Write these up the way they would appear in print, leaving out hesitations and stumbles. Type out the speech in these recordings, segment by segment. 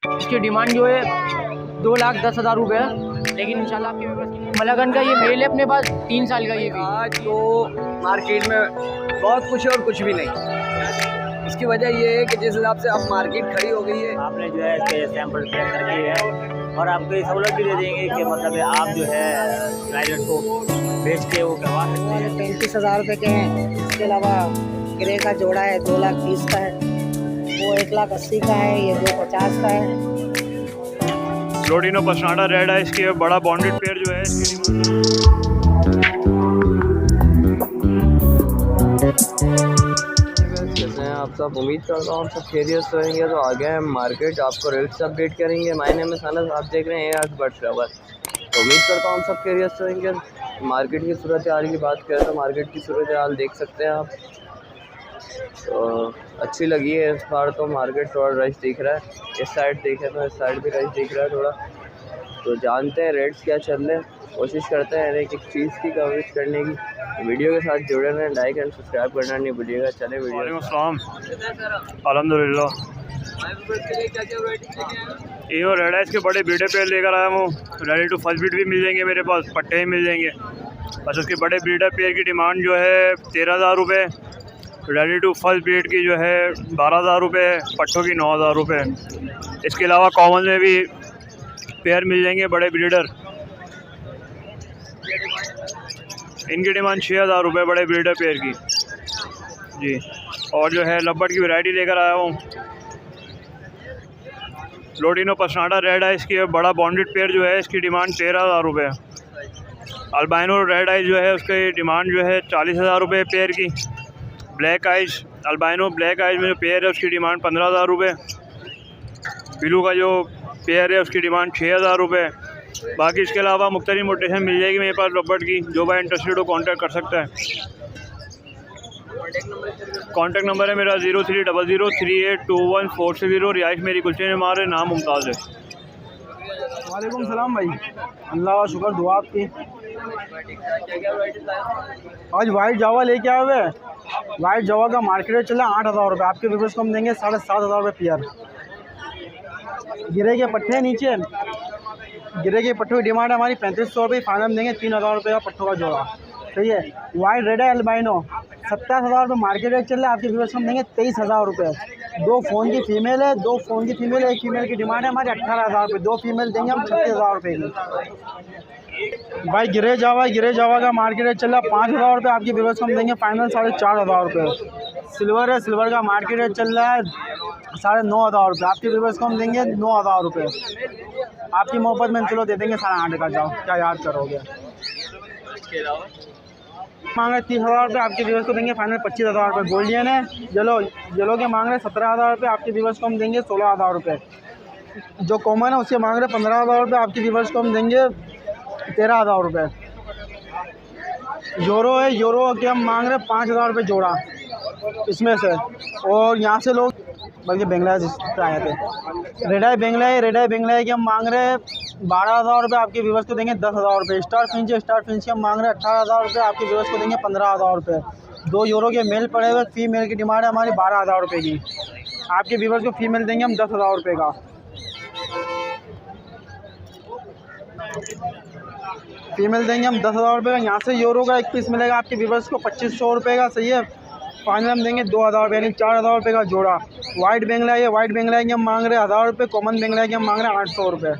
इसकी डिमांड जो है 2,10,000 रुपये है, लेकिन इंशाल्लाह आपकी व्यवस्था। मलागन का ये मेल है अपने पास 3 साल का। ये भी आज तो मार्केट में बहुत कुछ है और कुछ भी नहीं। इसकी वजह ये है कि जिस हिसाब से अब मार्केट खड़ी हो गई है, आपने जो है इसके सैंपल पैक करके है और आपको ये सहूलत भी दे देंगे कि मतलब आप जो है राइडर को बेच के वो करवा सकते हैं। 35,000 रुपये के हैं। इसके अलावा ग्रे का जोड़ा है 2,20,000 का है, वो 1,80,000 का है, ये 2,50,000 का है। लोडिनो पसनाडा रेड है, इसकी बड़ा बॉन्डेड पेयर जो है कैसे हैं आप सब। उम्मीद करता हूँ आप सब खैरियत से रहेंगे। तो आगे हम मार्केट आपको रेट्स अपडेट करेंगे। माय नेम है सनत, आप देख रहे हैं आज बर्ड फ्लावर। तो उम्मीद करता हूँ हम सब खैरियत से रहेंगे। मार्केट की सूरत हाल की बात करें तो मार्केट की सूरत हाल देख सकते हैं आप। तो अच्छी लगी है इस बार तो मार्केट थोड़ा रश दिख रहा है। इस साइड देखें तो इस साइड भी रश दिख रहा है थोड़ा। तो जानते हैं रेट्स क्या चल रहे हैं, कोशिश करते हैं एक एक चीज़ की कवरेज करने की। वीडियो के साथ जुड़े रहें, लाइक एंड सब्सक्राइब करना नहीं भूलिएगा। चले वीडियो। अल्हम्दुलिल्लाह ये रेड आइस के बड़े बीडे पेड़ लेकर आया हूँ। रेडी टू फर्स्ट बीट भी मिल जाएंगे मेरे पास, पट्टे ही मिल जाएंगे। बस उसके बड़े ब्रीडर पेयर की डिमांड जो है 13,000 रुपये, रेडी टू फर्स्ट बीट की जो है 12,000 रुपये, पट्टों की 9,000 रुपये। इसके अलावा कॉमन में भी पेयर मिल जाएंगे बड़े ब्रीडर, इनकी डिमांड 6,000 रुपये बड़े ब्रीडर पेयर की जी। और जो है लब्बड़ की वैरायटी लेकर आया हूँ। लोडिनो पसनाडा रेड आइस की बड़ा बॉन्डेड पेयर जो है इसकी डिमांड 13,000 रुपये। अल्बाइनो रेड आइस जो है उसकी डिमांड जो है 40,000 रुपये पेयर की। Black ice albino black ice में जो पेयर है उसकी डिमांड 15,000 रुपये। ब्लू का जो पेयर है उसकी डिमांड 6,000 रुपये। बाकी इसके अलावा मुख्तलिफ मोटेशन मिल जाएगी मेरे पास रबड़ की। जो भाई इंटरेस्टेड हो कांटेक्ट कर सकता है। कांटेक्ट नंबर है मेरा 0300382140। रिहाइश मेरी गुलशन में मारे, नाम मुमताज़ है। वालेकुम सलाम भाई, अल्लाह का शुक्र दुआ आपकी। आज वाइट जावा लेके आए हुए। वाइट जावा का मार्केट रेट चला 8,000 रुपये। आपके व्यूअर्स को हम देंगे 7,500 रुपये पेयर। गिरे के पट्टे नीचे, गिरे के पट्टों की डिमांड है हमारी 3500 रुपये। फाइनल देंगे 3,000 रुपये का पट्टों का जोड़ा। सही है। वाइट रेड है अल्बाइनो 27,000 रुपये मार्केट रेट चल रहा है। आपके व्यूअर्स को हम देंगे 23,000 रुपये। 2 फ़ोन की फ़ीमेल है, 2 फ़ोन की फ़ीमेल है। एक फ़ीमेल की डिमांड है हमारी 18,000 रुपये। 2 फीमेल देंगे हम 36,000 रुपये की। भाई गिरे जावा का मार्केट रेट चल रहा है 5,000 रुपये। आपके व्यूअर्स को हम देंगे फाइनल 4,500 रुपये। सिल्वर है, सिल्वर का मार्केट रेट चल रहा है 9,500 रुपये। आपके व्यूअर्स को हम देंगे 9,000 रुपये। आपकी मोहब्बत में चलो दे देंगे 8,500 का। जाओ क्या याद करोगे। मांग रहे 30,000 रुपये। आपके व्यूअर्स को देंगे फाइनल 25,000 रुपये। गोल्डियन है, येलो के मांग रहे 17,000 रुपये। आपके व्यूअर्स को हम देंगे 16,000 रुपये। जो कॉमन है उसके मांग रहे 15,000 रुपये। आपके व्यूअर्स को हम देंगे 13,000 रुपये। यूरो है, यूरो के हम मांग रहे 5,000 रुपये जोड़ा इसमें से। और यहाँ से लोग बल्कि बांग्लादेश से आए थे। रेडाई बेंगलाई के हम मांग रहे 12,000 रुपये। आपके व्यूअर्स को देंगे 10,000 रुपये। स्टार फिंच के हम मांग रहे 18,000 रुपये। आपके व्यूअर्स को देंगे 15,000 रुपये। 2 यूरो के मेल पड़े हुए। फीमेल की डिमांड है हमारी 12,000 रुपये की। आपके व्यूअर्स को फीमेल देंगे हम 10,000 रुपये का। फीमेल देंगे हम 10,000 रुपये का। यहाँ से यूरो का एक पीस मिलेगा आपके व्यूअर्स को 2,500 रुपये का। सही है। फाइनल हम देंगे 2,000 रुपये यानी 4,000 रुपये का जोड़ा। वाइट बेंगलाई है, वाइट बेंगलाई के हम मांग रहे 1,000 रुपये। कॉमन बेंगलाई के हम मांग रहे 800 रुपये।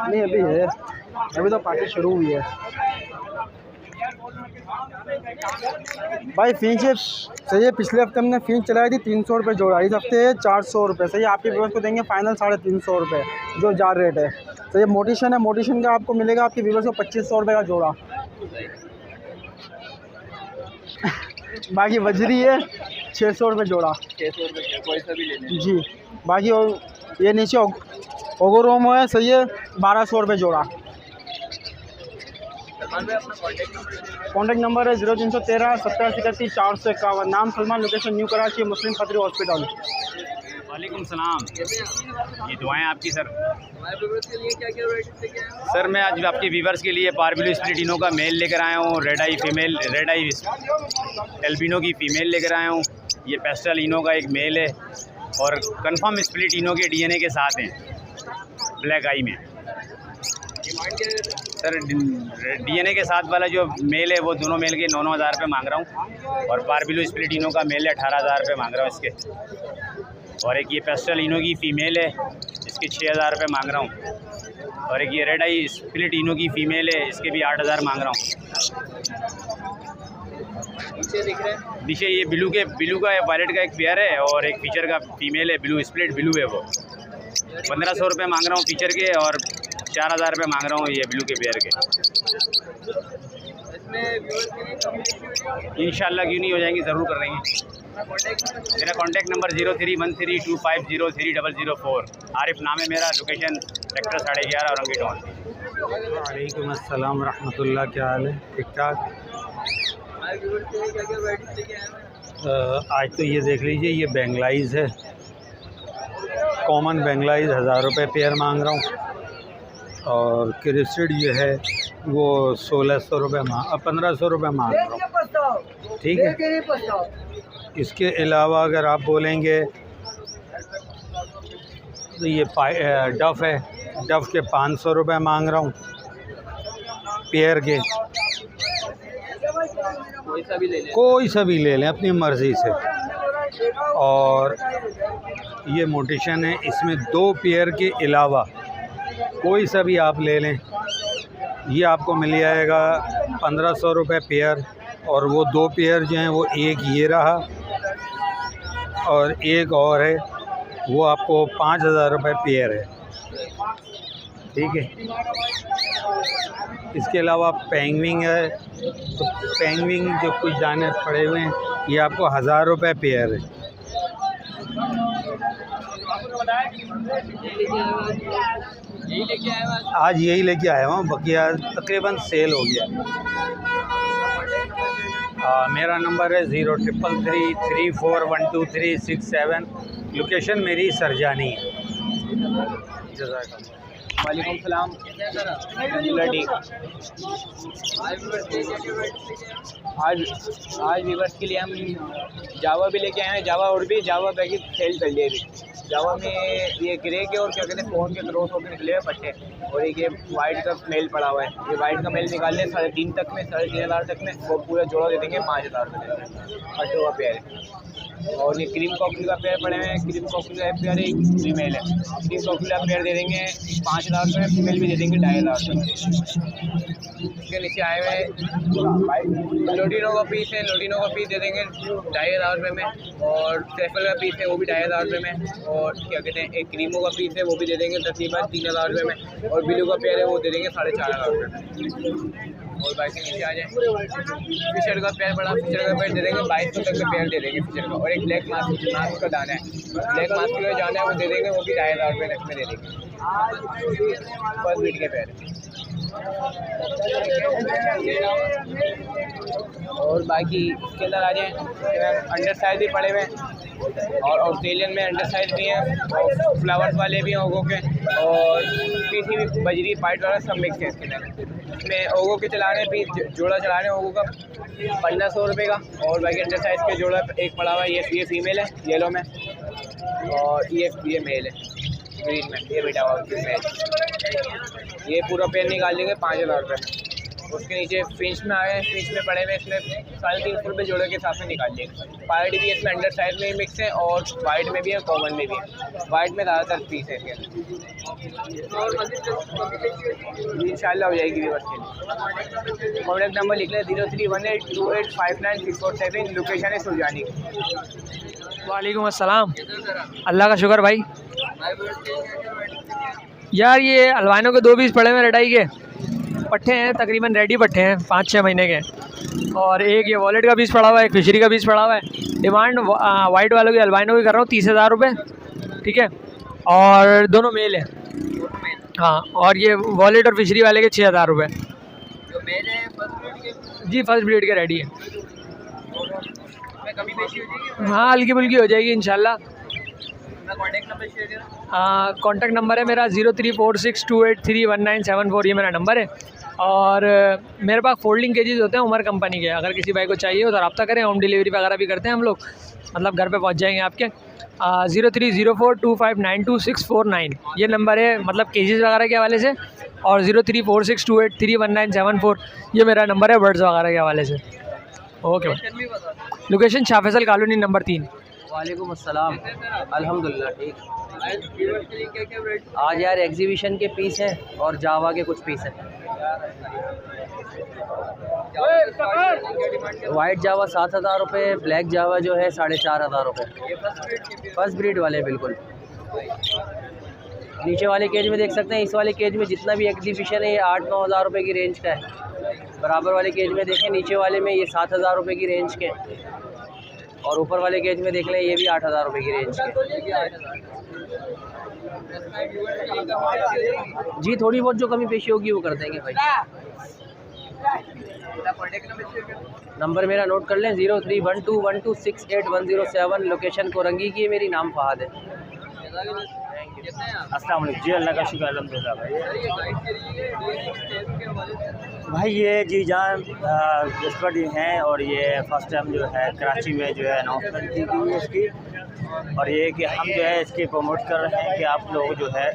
नहीं अभी है, अभी तो पार्टी शुरू हुई है भाई। फिंच सही है। पिछले हफ्ते हमने फिंच चलाई थी 300 रुपये जोड़ा। इस हफ्ते है 400 रुपये। सही है। आपके व्यूअर्स को देंगे फाइनल 350 रुपये जो जार रेट है। सही है। मोटिशन है, मोटिशन का आपको मिलेगा आपके व्यूअर्स को 2,500 रुपये का जोड़ा। बाकी वजरी है 600 रुपये जोड़ा। 600 रुपये कोई सा भी लेने जी। बाकी ये नीचे ओगोरोमो है। सही है। 1,200 रुपये जोड़ा। कॉन्टैक्ट नंबर है 0313 70 31 451। नाम सलमान, लोकेशन न्यू कराची, मुस्लिम खतरी हॉस्पिटल। वालेकुम सलाम, ये दुआएं आपकी सर। सर मैं आज आपके व्यूवर्स के लिए पार्बिलो स्प्लिटिनो का मेल लेकर आया हूँ। रेड आई फीमेल, रेड आई एल्बिनो की फ़ीमेल लेकर आया हूँ। ये पेस्टल इनो का एक मेल है। और कंफर्म स्प्लिट इनो के डीएनए के साथ हैं ब्लैक आई में। सर डीएनए के साथ वाला जो मेल है वो दोनों मेल के 9-9 हज़ार रुपये मांग रहा हूँ, और पारबिलो स्प्लिट इनो का मेल है 18,000 रुपये मांग रहा हूँ इसके। और एक ये पेस्टल इनो की फ़ीमेल है, इसके 6,000 रुपये मांग रहा हूँ। और एक ये रेड आई स्प्लिट इनो की फ़ीमेल है, इसके भी 8,000 मांग रहा हूँ। नीचे ये ब्लू का वायलेट का एक पेयर है, और एक फीचर का फ़ीमेल है, ब्लू स्प्लिट ब्लू है वो। 1,500 रुपये मांग रहा हूँ फीचर के, और 4,000 रुपये मांग रहा हूँ ये ब्लू के पेयर के। इंशाल्लाह क्यों नहीं हो जाएंगी, ज़रूर कर देंगे। मेरा कॉन्टैक्ट नंबर 031325030004। आरिफ नाम है मेरा, लोकेशन सेक्टर 11.5 औरंगी टाउन। वालेकुम अस्सलाम रहमतुल्लाह, क्या हाल है? ठीक ठाक। आज तो ये देख लीजिए, ये बेंगलाइज है, कॉमन बेंगलाइज 1,000 रुपये पेयर मांग रहा हूँ। और क्रिस्टेड ये है वो 1,600 रुपये 1,500 रुपये मांग रहा हूँ, ठीक है। इसके अलावा अगर आप बोलेंगे तो ये डफ़ है, डफ़ के 500 रुपये मांग रहा हूँ पेयर के। कोई सा भी ले लें अपनी मर्ज़ी से। और ये मोटिशन है, इसमें 2 पेयर के अलावा कोई सा भी आप ले लें, ये आपको मिल जाएगा 1,500 रुपये पेयर। और वो 2 पेयर जो हैं वो एक ये रहा और एक और है, वो आपको 5,000 रुपये पेयर है, ठीक है। इसके अलावा पेंगविंग है, तो पेंगविंग जो कुछ दाने पड़े हुए हैं ये आपको 1,000 रुपये पेयर है। आज यही लेके आया हूँ, बकिया तकरीबन सेल हो गया। मेरा नंबर है 0333341237। लोकेशन मेरी सरजानी है। वालेकुम सलाम। आज व्यूअर्स के लिए हम जावा भी लेके आए हैं, जावा और भी जावा बैग सेल कर लिए अभी। जावा में ये ग्रे के और क्या कहते हैं फ़ोन के क्रॉस होकर निकले हुए पट्टे, और एक ये वाइट का मेल पड़ा हुआ है। ये वाइट का मेल निकाल लें 3.5 तक में, 3,500 तक में, वो पूरा जोड़ा दे देंगे 5,000 रुपये पट्टों का पेयर है। और ये क्रीम कॉफी का पेयर पड़े हुए हैं, क्रीम कॉफी का पेयर एक फीमेल है, क्रीम कॉफी का पेयर दे देंगे 5,000 रुपये, फीमेल भी दे देंगे 2,500 रुपये। इसके नीचे आए हुए लोडिनो का पीस है, लोडिनो का पीस दे देंगे 2,500 रुपये में। और सेफल का पीस है वो भी 2,500 रुपये में। और क्या कहते हैं एक क्रीमो का पीस है वो भी दे देंगे तकरीबन 3,000 रुपये में। और ब्लू का पेयर है वो दे देंगे 4,500 रुपये में। और बाकी नीचे आ जाए फिशर का पेयर बड़ा, फिशर का पेयर दे देंगे 2,200 तक का पेयर दे देंगे फिशर का। और एक ब्लैक मास्क का दाना है, ब्लैक मास्क का जाना है वो दे देंगे, वो भी 2,500 रुपये में दे देंगे। फर्स्ट बीट के पेयर। और बाकी इसके अंदर आ जाए अंडर साइज भी पड़े हुए हैं, और ऑस्ट्रेलियन में अंडर साइज भी हैं, और फ्लावर्स वाले भी हैं ओगो के, और पीसी भी बजरी वाइट वाला सब मिक्स है इसके अंदर। इसमें ओगो के चलाने भी जोड़ा चला रहे हैं ओगो का 1,500 रुपये का। और बाकी अंडर साइज़ के जोड़ा एक पड़ा हुआ है, ये फीमेल है येलो में, और ये मेल है ग्रीन में, ये बेटा हुआ मेल। ये पूरा पेयर निकाल लेंगे 5,000 रुपये में। उसके नीचे फिंच में आए हैं, फिंच में पड़े हुए इसमें 350 रुपये जोड़े के साथ में निकाल लेंगे। पार्टी भी इसमें अंडर साइज में ही मिक्स है, और वाइट में भी है, कॉमन में भी है। वाइट में ज़्यादातर पीस है इसके अंदर, इंशाल्लाह हो जाएगी व्यूअर्स के लिए। कॉन्टैक्ट नंबर लिख लें 0318285964 लोकेशन है सुरजानी। वालेकुम अस्सलाम। अल्लाह का शुक्र भाई। यार ये अल्बानो के 2 पीस पड़े हुए रेडाई के पट्टे हैं, तकरीबन रेडी पट्टे हैं 5-6 महीने के। और एक ये वॉलेट का पीस पड़ा हुआ है, एक फिशरी का पीस पड़ा हुआ है। डिमांड वाइट वालों की अल्बानो की कर रहा हूँ 30,000 रुपये, ठीक है। और दोनों मेल है, हाँ। और ये वॉलेट और फिशरी वाले के 6,000 रुपये जी, फर्स्ट ब्रीड के रेडी है। हाँ हल्की फुल्की हो जाएगी इंशाल्लाह। कॉन्टैक्ट नंबर है मेरा 0346283197 ये मेरा नंबर है। और मेरे पास फोल्डिंग केजेस होते हैं उमर कंपनी के, अगर किसी भाई को चाहिए हो तो रब्ता करें। होम डिलीवरी वगैरह भी करते हैं हम लोग, मतलब घर पे पहुंच जाएंगे आपके। 0304259264 ये नंबर है, मतलब केजेस वगैरह के हवाले से। और 0346283197 ये मेरा नंबर है बर्ड्स वगैरह के हवाले से। ओके भाई। Location Shah Faisal colony number 3। वालेकुम अस्सलाम। अल्हम्दुलिल्लाह ठीक। आज यार एग्जीबिशन के पीस हैं और जावा के कुछ पीस हैं। वाइट जावा 7,000 रुपये, ब्लैक जावा जो है 4,500 रुपये। फर्स्ट ब्रीड वाले बिल्कुल। नीचे वाले केज में देख सकते हैं, इस वाले केज में जितना भी एग्जीबिशन है ये 8-9 हज़ार रुपये की रेंज का है। बराबर वाले केज में देखें, नीचे वाले में ये 7,000 रुपये की रेंज के, और ऊपर वाले केज में देख लें ये भी 8,000 रुपये की रेंज के। जी थोड़ी बहुत जो कमी पेशी होगी वो कर देंगे भाई। नंबर मेरा नोट कर लें 031212681007। लोकेशन कोरंगी की है मेरी, नाम फहाद है। अस्सलाम वालेकुम जी। अल्लाह का शुक्र अल्हम्दुलिल्लाह भाई ये जी जान एक्सपर्ट हैं, और ये फर्स्ट टाइम जो है कराची में जो है अनाउंसमेंट की गई है इसकी। और ये कि हम जो है इसकी प्रमोट कर रहे हैं कि आप लोग जो है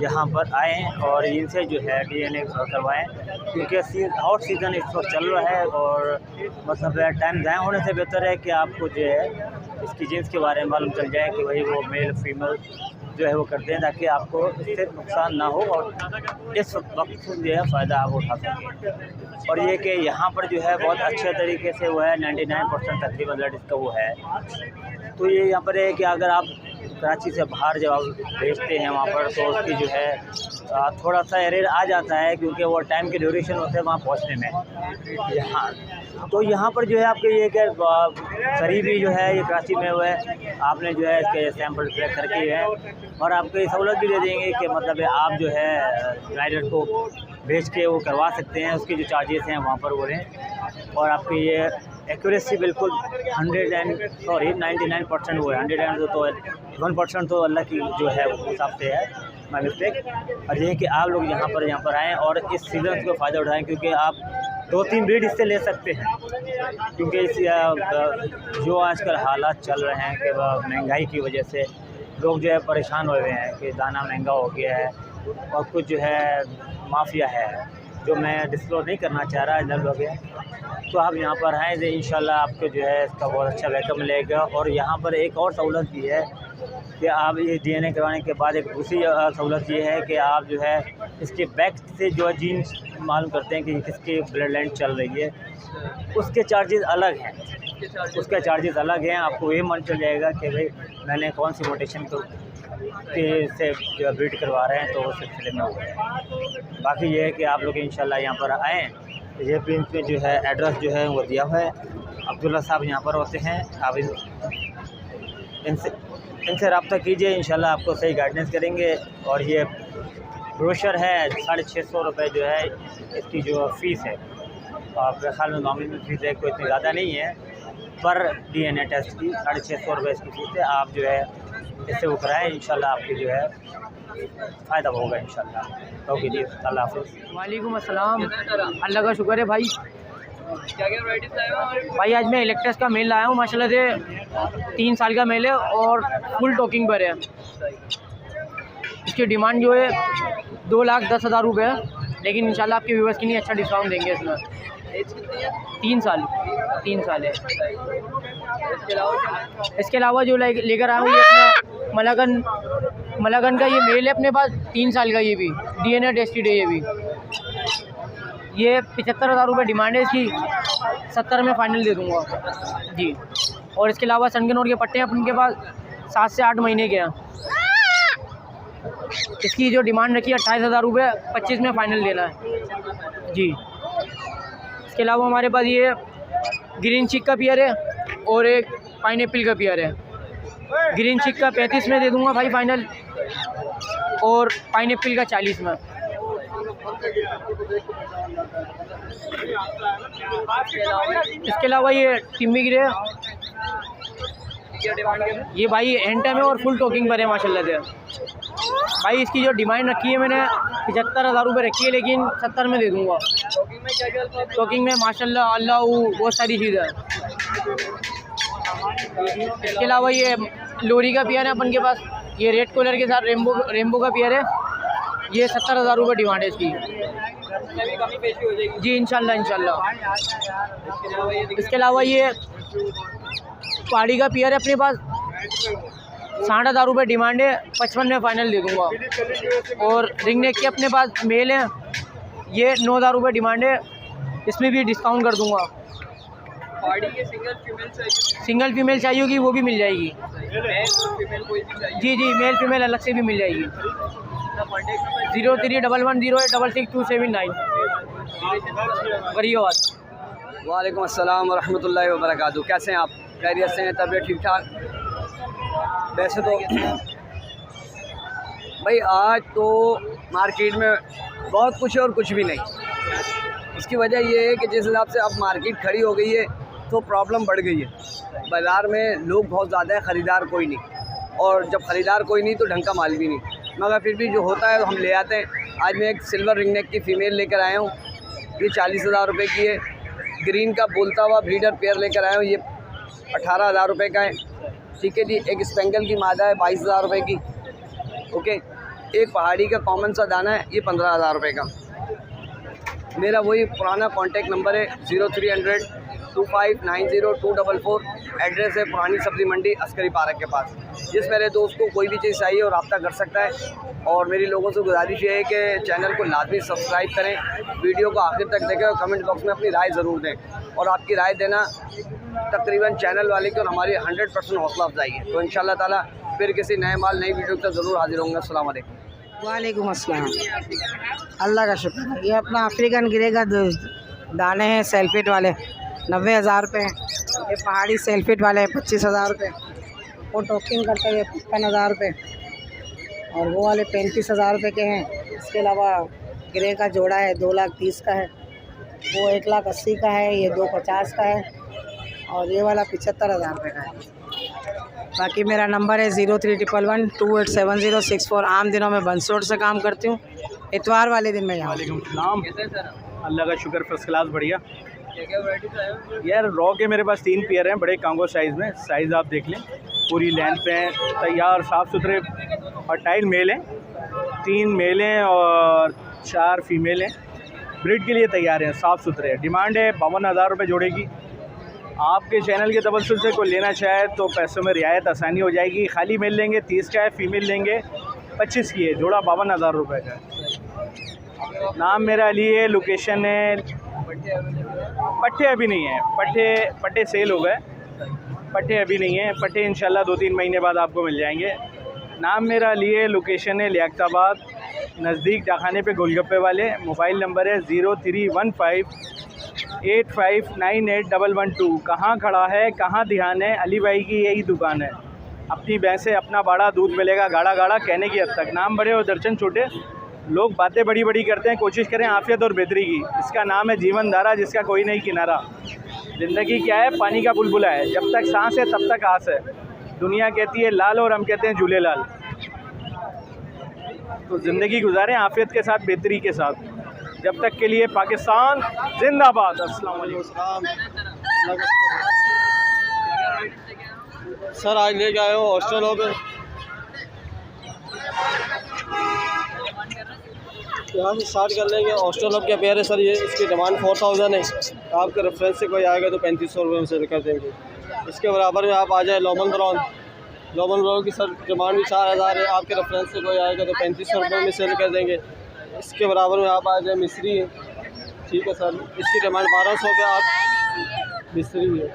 यहाँ पर आएँ और इनसे जो है DNA करवाएँ, क्योंकि हॉट सीज़न इस वक्त चल रहा है। और मतलब टाइम ज़ाया होने से बेहतर है कि आपको जो है इसकी जीन्स के बारे में मालूम चल जाए कि भाई वो मेल फीमेल जो है वो करते हैं, ताकि आपको इससे नुकसान ना हो और इस वक्त जो है फ़ायदा आप उठा सकें। और ये कि यहाँ पर जो है बहुत अच्छे तरीके से वो है 99% तकरीबन ब्लड इसका वो है। तो ये यहाँ पर है कि अगर आप कराची से बाहर जब आप भेजते हैं वहाँ पर, तो उसकी जो है थोड़ा सा एरर आ जाता है, क्योंकि वो टाइम के ड्यूरेशन होते हैं वहाँ पहुँचने में। यहाँ तो यहाँ पर जो है आपके ये कि करीबी जो है ये कराची में वो है, आपने जो है इसके सैंपल ट्रैक करके है और आपको ये सहूलत भी दे देंगे कि मतलब आप जो है राइडर को भेज के वो करवा सकते हैं। उसके जो चार्जेस हैं वहाँ पर वो हैं, और आपकी ये एक्यूरेसी बिल्कुल 99% वो है। 100 तो 1% तो अल्लाह की जो है उस हिसाब से है, माई मिस्टेक। और ये कि आप लोग यहाँ पर आएँ और इस सीज़न का फ़ायदा उठाएँ, क्योंकि आप 2-3 ब्रीड इससे ले सकते हैं। क्योंकि इस जो आजकल हालात चल रहे हैं कि महंगाई की वजह से लोग जो है परेशान हुए हैं कि दाना महंगा हो गया है, और कुछ जो है माफिया है जो मैं डिस्क्लोज नहीं करना चाह रहा इधर लोग हैं। तो आप यहाँ पर आएँ तो इंशाल्लाह आपको जो है इसका बहुत अच्छा वेलकम मिलेगा। और यहाँ पर एक और सहूलत भी है कि आप ये DNA करवाने के बाद एक दूसरी सहूलत ये है कि आप जो है इसके बैक से जो है जीन्स मालूम करते हैं कि किसकी ब्लड लाइन चल रही है, उसके चार्जेस अलग हैं। उसके चार्जेस अलग हैं। आपको ये मन चल जाएगा कि भाई मैंने कौन सी मोटेशन को से जो ब्रीड करवा रहे हैं, तो उस सिलसिले में हुआ है। बाकी ये है कि आप लोग इंशाल्लाह यहाँ पर आएँ। ये प्रिंट में जो है एड्रेस जो है वो दिया हुआ है। अब्दुल्ला साहब यहाँ पर होते हैं, आप इनसे रब्ता कीजिए, इंशाल्लाह आपको सही गाइडेंस करेंगे। और ये ब्रोशर है 650 रुपये जो है इसकी जो फ़ीस है। आपके ख्याल में नॉमिनल फ़ीस है, कोई इतनी ज़्यादा नहीं है, पर DNA टेस्ट की 650 रुपये इसकी फ़ीस है। आप जो है इससे वो कराएँ, इंशाल्लाह आपकी जो है फ़ायदा होगा इंशाल्लाह। ओके जी, अल्लाह हाफ़िज़। वालेकुम अस्सलाम। अल्लाह का शुक्र है भाई। क्या वैराइटीज़ लाए हो भाई? आज मैं इलेक्ट्रस का मेल लाया हूँ, माशाल्लाह से 3 साल का मेल है और फुल टॉकिंग पर है। इसकी डिमांड जो है 2,10,000 रुपये है, लेकिन इंशाल्लाह आपके व्यूअर्स के लिए अच्छा डिस्काउंट देंगे इसमें। 3 साल है। इसके अलावा जो लेकर आया हूँ ये अपना मलागन का ये मेल है अपने पास, 3 साल का, ये भी DNA टेस्टेड है। ये 75,000 रुपये डिमांड है इसकी, 70 में फ़ाइनल दे दूँगा जी। और इसके अलावा सनगनोर के पट्टे हैं अपन के पास 7 से 8 महीने के हैं। इसकी जो डिमांड रखी है 28,000 रुपये, 25 में फ़ाइनल देना है जी। इसके अलावा हमारे पास ये ग्रीन चिक का पेयर है और एक पाइनएप्पल का पेयर है। ग्रीन चिक का 35 में दे दूंगा भाई फ़ाइनल, और पाइनएप्पल का 40 में। इसके अलावा ये टिम्मी ग्रे ये भाई एंड टाइम है और फुल टोकिंग पर है माशाल्लाह से। भाई इसकी जो डिमांड रखी है मैंने 75,000 रुपये रखी है, लेकिन 70 में दे दूँगा। टोकिंग में माशाल्लाह अल्लाह बहुत सारी चीज़ है। इसके अलावा ये लोरी का पेयर है अपन के पास, ये रेड कलर के साथ रेम्बो का पेयर है। ये 70,000 रुपये डिमांड है इसकी। जी इंशाल्लाह। इसके अलावा ये पहाड़ी का पेयर है अपने पास, 60,000 रुपये डिमांड है, 55 में फ़ाइनल दे दूँगा। और रिंग नेक के अपने पास मेल है, ये 9,000 रुपये डिमांड है, इसमें भी डिस्काउंट कर दूँगा। सिंगल फीमेल चाहिए होगी वो भी मिल जाएगी। जी मेल फीमेल अलग से भी मिल जाएगी। 0311086627 करिए बात। वालेकुम अस्सलाम वरहमतुल्लाहि वबरकातुहू। कैसे हैं आप? खैरियत से हैं? तबीयत ठीक ठाक? वैसे तो भाई आज तो मार्केट में बहुत कुछ है और कुछ भी नहीं। इसकी वजह ये है कि जिस हिसाब से अब मार्केट खड़ी हो गई है तो प्रॉब्लम बढ़ गई है। बाज़ार में लोग बहुत ज़्यादा है, ख़रीदार कोई नहीं, और जब ख़रीदार कोई नहीं तो ढंग का माल भी नहीं, मगर फिर भी जो होता है हम ले आते हैं। आज मैं एक सिल्वर रिंग नेक की फ़ीमेल लेकर आया हूँ, ये 40,000 रुपये की है। ग्रीन का बोलता हुआ ब्रीडर पेयर लेकर आया हूँ, ये 18,000 रुपये का है। ठीक है जी। एक स्पेंगल की मादा है 22,000 रुपये की। ओके। एक पहाड़ी का कॉमन सा दाना है, ये 15,000 रुपये का। मेरा वही पुराना कॉन्टैक्ट नंबर है 030025902444। एड्रेस है पुरानी सब्ज़ी मंडी अस्करी पार्क के पास। जिस मेरे दोस्त को कोई भी चीज़ चाहिए और रब्ता कर सकता है। और मेरी लोगों से गुजारिश ये है कि चैनल को लाजमी सब्सक्राइब करें, वीडियो को आखिर तक देखें और कमेंट बॉक्स में अपनी राय ज़रूर दें। और आपकी राय देना तकरीबन चैनल वाले की और हमारी 100% हौसला अफजाई है। तो इंशाल्लाह ताला फिर किसी नए माल नई वीडियो के साथ ज़रूर हाजिर होंगे। अस्सलाम वालेकुम। वालेकुम अस्सलाम। अल्लाह का शुक्र है। ये अपना अफ्रीकन ग्रे का दाने हैं सेल्फिट वाले, 90,000 रुपये। ये पहाड़ी सेल्फिट वाले 25,000 रुपये। वो टोकिंग करते हुए 55,000 रुपये। और वो वाले 35,000 रुपये के हैं। इसके अलावा ग्रे का जोड़ा है 2,30,000 का है, वो 1,80,000 का है, ये 250 का है, और ये वाला 75,000 रुपये का है। बाकी मेरा नंबर है 0311287064। आम दिनों में बंस रोड से काम करती हूँ, इतवार वाले दिन में यहाँ। वालेकुम सलाम। अल्लाह का शुक्र, फर्स्ट क्लास, बढ़िया। यार रॉ के मेरे पास 3 पेयर हैं, बड़े कांगो साइज़ में। साइज़ आप देख लें, पूरी लेंथ पे हैं, तैयार साफ़ सुथरे और टाइल मेल हैं। 3 मेल हैं और 4 फीमेल हैं। ब्रीड के लिए तैयार हैं, साफ़ सुथरे। डिमांड है 52,000 रुपये जोड़े की। आपके चैनल के तवज्जुह से कोई लेना चाहे तो पैसों में रियायत आसानी हो जाएगी। खाली मेल लेंगे 30 का है, फीमेल लेंगे 25 की है। जोड़ा 52,000 रुपये का है। नाम मेरा अली है, लोकेशन है, पट्टे अभी नहीं है, पट्टे सेल हो गए, पट्टे अभी नहीं है। पट्टे इंशाल्लाह 2-3 महीने बाद आपको मिल जाएंगे। नाम मेरा अली है, लोकेशन है लियाकताबाद, नज़दीक डाखाने पे गोलगप्पे वाले। मोबाइल नंबर है 031585981112। कहाँ खड़ा है, कहाँ ध्यान है, अली भाई की यही दुकान है। अपनी भैंसे, अपना बाड़ा दूध मिलेगा गाढ़ा गाढ़ा, कहने की हद तक। नाम बड़े और दर्जन छोटे, लोग बातें बड़ी बड़ी करते हैं, कोशिश करें आफियत और बेहतरी की। इसका नाम है जीवन धारा, जिसका कोई नहीं किनारा। ज़िंदगी क्या है, पानी का बुलबुला है, जब तक सांस है तब तक आस है। दुनिया कहती है लाल और हम कहते हैं झूले लाल। तो ज़िंदगी गुजारें आफियत के साथ, बेहतरी के साथ। जब तक के लिए पाकिस्तान जिंदाबाद। अस्सलाम वालेकुम। सर आज लेके आए हो हॉस्टलों पे, यहाँ से स्टार्ट कर लेंगे। हॉस्टल ऑफ के पेयर है सर, ये इसकी डिमांड 4,000 है। आपके रेफरेंस से कोई आएगा तो 3,500 रुपये में सेल कर देंगे। इसके बराबर में आप आ जाए लोमन ब्राउन की सर डिमांड भी 4,000 है। आपके रेफरेंस से कोई आएगा तो 3,500 रुपये में सेल कर देंगे। इसके बराबर में आप आ जाए मिस्री है, ठीक है सर, इसकी डिमांड 1,200 रुपये आप मिस्री है।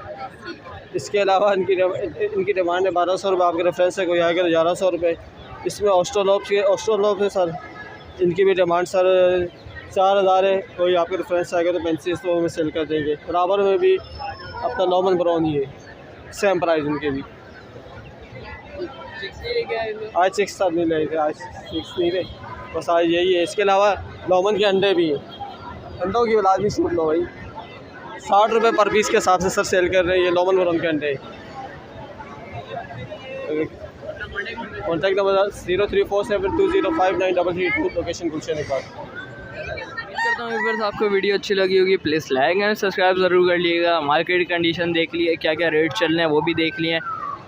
इसके अलावा इनकी डिमांड है 1,200 रुपये। आपके रेफरेंस से कोई आएगा तो 1,100 रुपये। इसमें ऑस्ट्रोलॉप है सर, इनकी भी डिमांड सर 4,000 है। कोई आपके रेफरेंस आएगा तो 3,500 में सेल कर देंगे। बराबर में भी अपना नॉर्मल ब्राउन ही है, सेम प्राइस उनके भी। आज 6 साथ नहीं ले, आज 6 नहीं रहे, बस आज यही है। इसके अलावा लोमन के अंडे भी हैं, अंडों की लाजमी सूट लो भाई। 60 रुपये पर पीस के हिसाब से सर सेल कर रहे हैं ये लोमन ब्राउन के अंडे। कॉन्टैक्ट नंबर 0347205933 लोकेशन गुलशन इकबाल। करता हूँ व्यूअर्स आपको वीडियो अच्छी लगी होगी, प्लीज़ लाइक एंड सब्सक्राइब ज़रूर कर लीजिएगा। मार्केट कंडीशन देख लिए, क्या क्या रेट चल रहे हैं वो भी देख लिए,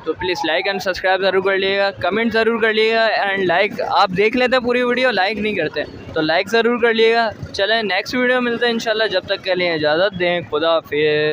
तो प्लीज़ लाइक एंड सब्सक्राइब ज़रूर कर लीजिएगा, कमेंट ज़रूर कर लीजिएगा। एंड लाइक आप देख लेते हैं पूरी वीडियो, लाइक नहीं करते तो लाइक ज़रूर कर लीजिएगा। चलें नेक्स्ट वीडियो मिलते हैं इंशाल्लाह, जब तक के लिए इजाज़त दें, खुदा हाफिज़।